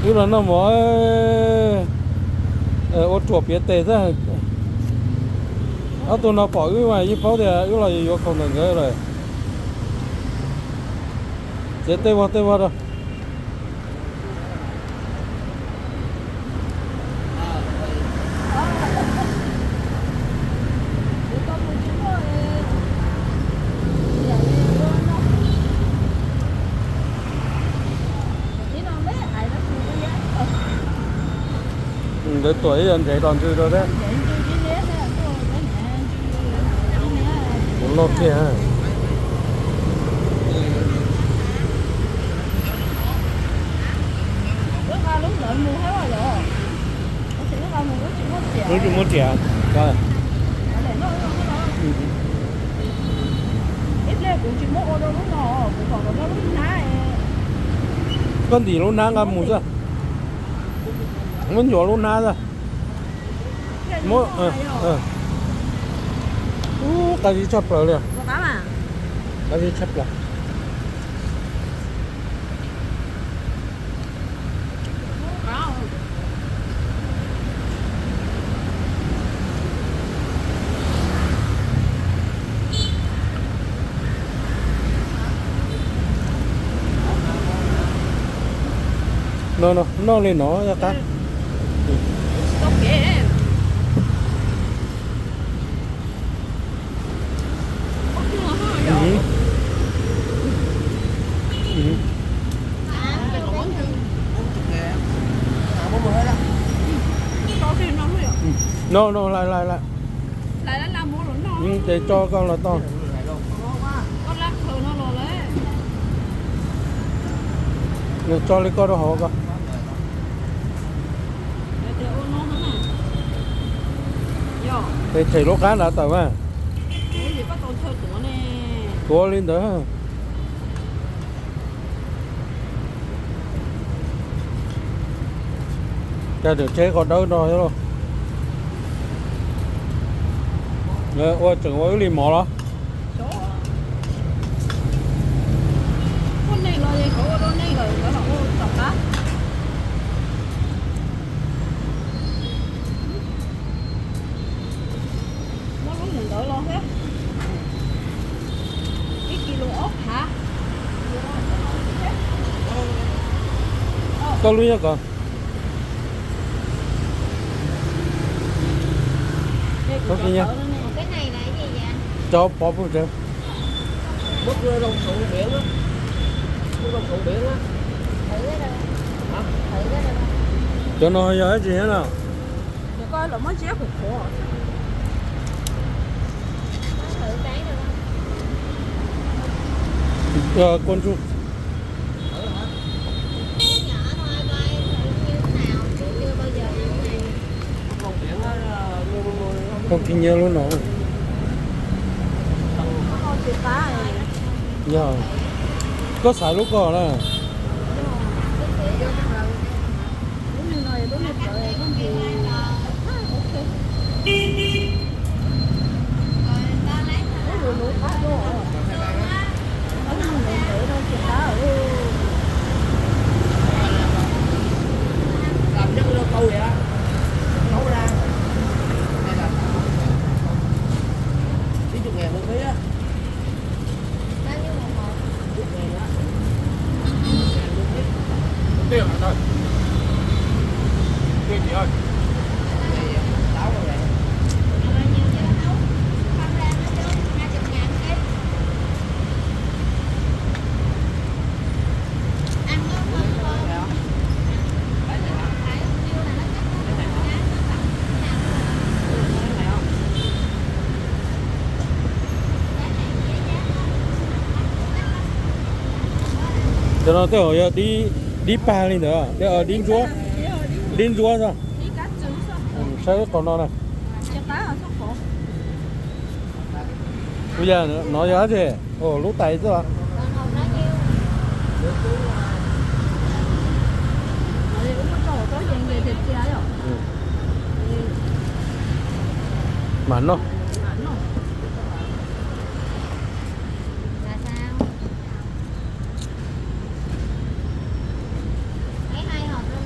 Cứ là nó mỗi ô chuột biết tệ ra tụi nó bỏ cái ngoài cái pháo thì cái là vô không được nữa rồi chết tê vào đâu để tuổi anh chạy đòn chơi rồi đấy một lột kia ha lúc chỉ muốn trẻ rồi con gì lúc nãy ăn mù chưa muốn nhỏ lúc nãy rồi mỗi cái gì chập rồi liền cái gì chập rồi nó lên nó ra ta no lại lại làm mua nó để cho con là to con lắc thường nó rồi đấy để cho lấy con đó họ con thì thầy lỗ cá đã tàu à tua lên đó cho được chế còn đỡ rồi luôn ôi chừng ôi liền mỏ đó con này là gì khổ con này là nó tập cá nó lúc mình đỡ lo hết cái kilo ốc hả có luôn nhá con có gì nha cái này là cái gì vậy anh? cho bỏ vào trên mất đồng sụ biển á, mất đồng sụ biển á. Thử cái đâu? Hả? Thử cái đâu? cho nó giờ gì hết nào để coi là mới chết khổ khổ Thử cái được không? con chú Cái nhỏ thôi coi thử như thế nào, chứ chưa bao giờ ăn này. Đồng biển á, không kinh nhớ luôn nó nó con thịt cá này nhờ có xài lúc còn nè đúng như này đúng như vậy đúng gì ok nó lụt cá luôn nó không để đâu thịt cá làm chắc nó câu vậy á, nấu ra. Đây là 90.000 một ký á. Bao nhiêu một hộp? 10.000 á. 10.000 một ký. tiêu hả thôi tiêu chị ơi Đáo rồi vậy. Bao nhiêu cho nấu? Không ra nó cho 20.000 ký. Ăn nó thơm thơm. Phải nhiêu là nó chắc nó cái nó tặng cái nào cho nó tới hồi đi đi pa lên nữa để ở đinh chúa sao đi cá trứng sao sao còn nó này chả cá ở sóc khổ bây giờ nó giá gì lúc tay chứ ạ còn hộp đó nhiêu? ở đây cũng có chỗ có dành về thịt kia rồi mặn không Là sao? Lấy 2 hộp luôn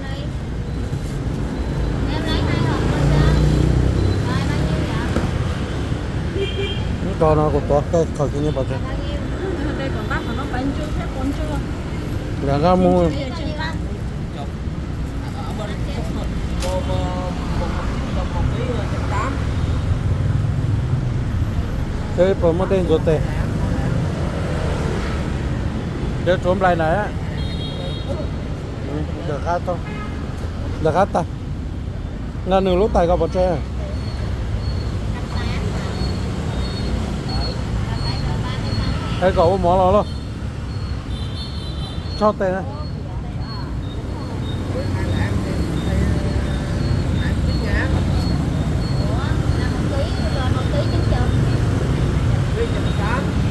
cho nó cũng tốt cái khỏi cái như bao giờ đây còn bác mà nó bánh chưa phép con chưa là ra mua bây giờ chưa bác một ký 180. thế phải mất tiền rồi tệ để trốn lại này á được khá to được khá ta là nửa lúc tài gặp bọn trẻ thấy cậu món nó luôn cho tiền này Ủa, là 1 ký rồi 1 ký 90. Ký 180.